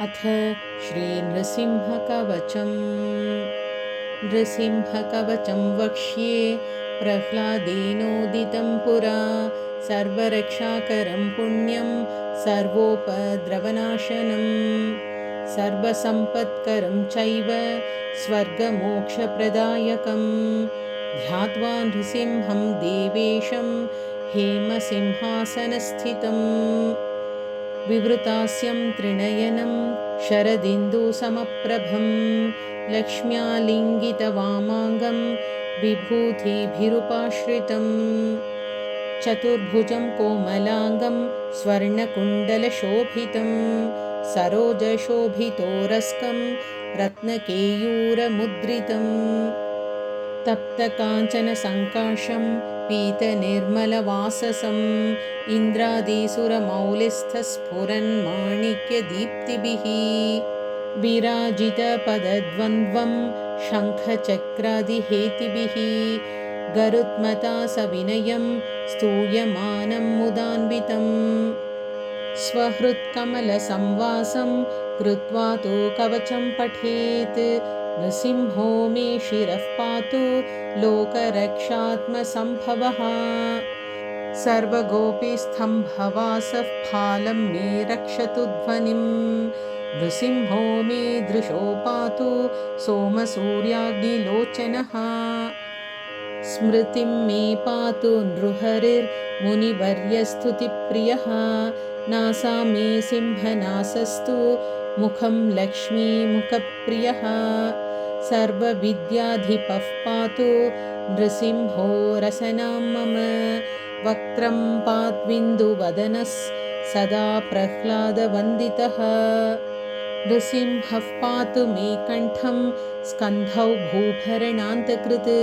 अथ श्रीनृसिंहकवचम्। नृसिंहकवचं वक्ष्ये प्रह्लादेनोदितं पुरा। सर्वरक्षाकरं पुण्यं सर्वोपद्रवनाशनं सर्वसम्पत्करं चैव स्वर्गमोक्षप्रदायकं। ध्यात्वा नृसिंहं देवेशं हेमसिंहासनस्थितम्। विवृतास्यं त्रिनयनं शरदिन्दुसमप्रभं लक्ष्म्यालिङ्गितवामाङ्गं विभूतिभिरुपाश्रितं। चतुर्भुजं कोमलाङ्गं स्वर्णकुण्डलशोभितं सरोजशोभितोरस्कं रत्नकेयूरमुद्रितं। तप्तकाञ्चनसङ्काशं पीतनिर्मलवाससम् इन्द्रादिसुरमौलिस्थस्फुरन्माणिक्यदीप्तिभिः। विराजितपदद्वन्द्वं शङ्खचक्रादिहेतिभिः गरुत्मता सविनयं स्तूयमानं मुदान्वितं। स्वहृत्कमलसंवासं कृत्वा तु कवचं पठेत् नृसिंहो मे शिरः पातु लोकरक्षात्मसम्भवः। सर्वगोपीस्तम्भवासः फालं मे रक्षतु ध्वनिं नृसिंहो मे दृशो पातु सोमसूर्याग्निलोचनः। स्मृतिं मे पातु नृहरिर्मुनिवर्यस्तुतिप्रियः नासा मे सिंहनासस्तु मुखं लक्ष्मीमुखप्रियः। सर्वविद्याधिपः पातु नृसिंहो रसनां मम वक्त्रं पात्विन्दुवदनः सदा प्रह्लादवन्दितः। नृसिंहः पातु मे कण्ठं स्कन्धौ भूभरणान्तकृत्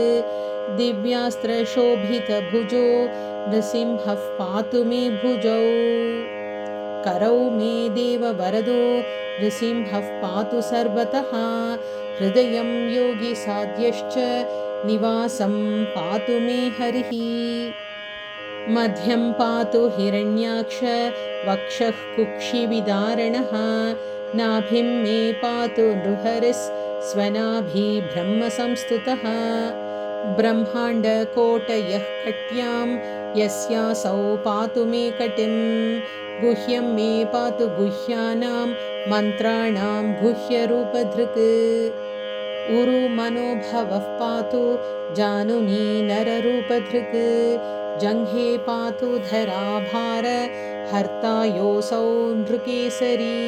दिव्यास्त्रशोभितभुजो नृसिंहः पातु मे भुजौ। करौ मे देववरदो नृसिंहः पातु सर्वतः हृदयं योगिसाध्यश्च निवासं पातु मे हरिः। मध्यं पातु हिरण्याक्ष वक्षः कुक्षिविदारणः नाभिं मे पातु नृहरिस्वनाभिब्रह्मसंस्तुतः। ब्रह्माण्डकोटयः कट्यां यस्यासौ पातु मे कटिं गुह्यं मे पातु गुह्यानां मन्त्राणां गुह्यरूपधृक्। उरुमनोभवः पातु जानुनी नररूपधृक् जङ्घे पातु धराभार हर्ता योऽसौ नृकेसरी।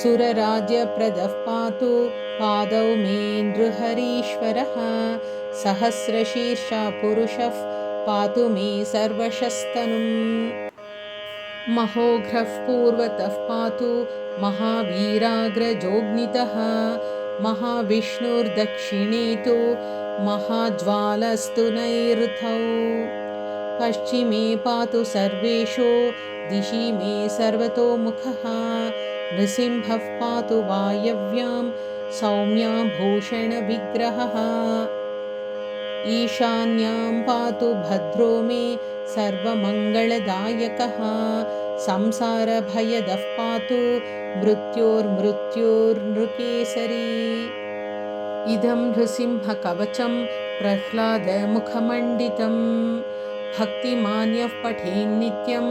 सुरराज्यप्रदः पातु पादौ मे नृहरीश्वरः सहस्रशीर्षा पुरुषः पातु मे सर्वशस्तनुम्। महोघ्रः पूर्वतः पातु महावीराग्रजोऽग्नितः महाविष्णुर्दक्षिणे तु महाज्वालस्तु नैऋतौ। पश्चिमे पातु सर्वेषु दिशि मे सर्वतोमुखः नृसिंहः पातु वायव्यां सौम्याभूषणविग्रहः। ईशान्यां पातु भद्रो मे सर्वमङ्गलदायकः संसारभयदः पातु मृत्योर्मृत्योर्नृकेसरी। इदं नृसिंहकवचं प्रह्लादमुखमण्डितं भक्तिमान्यः पठेन्नित्यं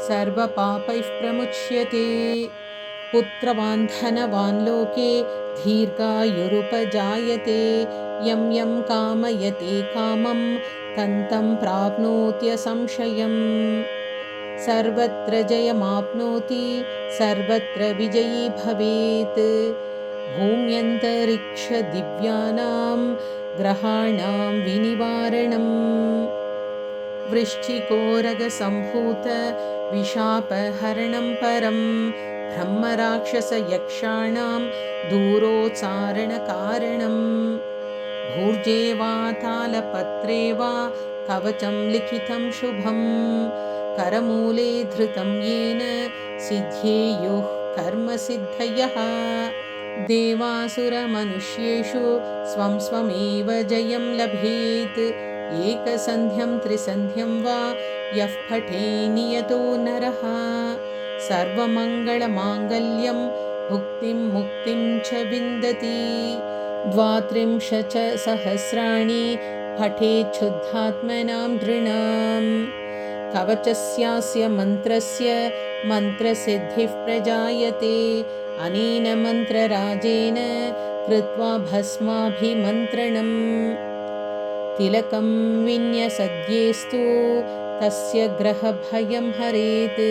सर्वपापैः प्रमुच्यते। पुत्रवान् धनवान् लोके दीर्घायुरुपजायते यं यं कामयते कामं तं तं प्राप्नोत्यसंशयम्। सर्वत्र जयमाप्नोति सर्वत्र विजयी भवेत् भूम्यन्तरिक्षदिव्यानां ग्रहाणां विनिवारणम्। वृश्चिकोरगसम्भूत विशापहरणं परं ब्रह्मराक्षसयक्षाणां दूरोच्चारणकारणम्। भूर्जे वा तालपत्रे वा कवचं लिखितं शुभं करमूले धृतं येन सिद्ध्येयुः कर्मसिद्धयः। देवासुरमनुष्येषु स्वं स्वमेव जयं लभेत् एकसन्ध्यं त्रिसन्ध्यं वा यः पठे नियतो नरः। सर्वमङ्गलमाङ्गल्यं भुक्तिं मुक्तिं च विन्दति। 32 पठेच्छुद्धात्मनां नृणां। कवचस्यास्य मन्त्रस्य मन्त्रसिद्धिः प्रजायते। अनेन मन्त्रराजेन कृत्वा भस्माभिमन्त्रणम्। तिलकं विन्यसद्येस्तु तस्य ग्रहभयं हरेत्।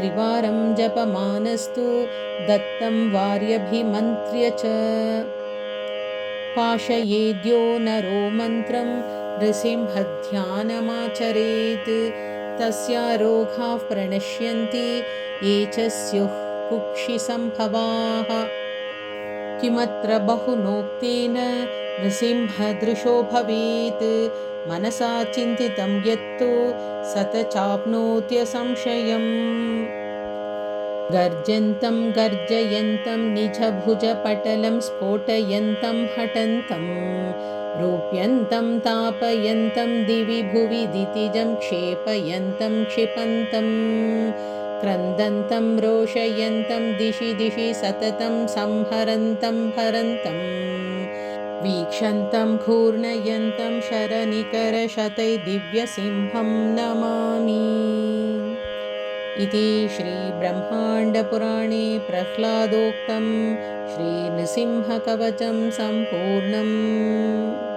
3 जपमानस्तु दत्तं वार्यभिमन्त्र्य च। पाशयेद्यो नरो मन्त्रं नृसिंहध्यानमाचरेत्। तस्या रोगाः प्रणश्यन्ति ये च स्युः कुक्षिसम्भवाः। किमत्र बहुनोक्तेन नृसिंहदृशो भवेत्। मनसा चिन्तितं यत्तु सत चाप्नोत्यसंशयम्। गर्जन्तं गर्जयन्तं निजभुजपटलं स्फोटयन्तं हठन्तं। रूप्यन्तं तापयन्तं दिवि भुवि दितिजं क्षेपयन्तं क्षिपन्तं। क्रन्दन्तं रोषयन्तं दिशि दिशि सततं संहरन्तं हरन्तं। वीक्षन्तं घूर्णयन्तं शरनिकरशतैर्दिव्यसिंहं नमामि। इति श्रीब्रह्माण्डपुराणे प्रह्लादोक्तं श्रीनृसिंहकवचं सम्पूर्णम्।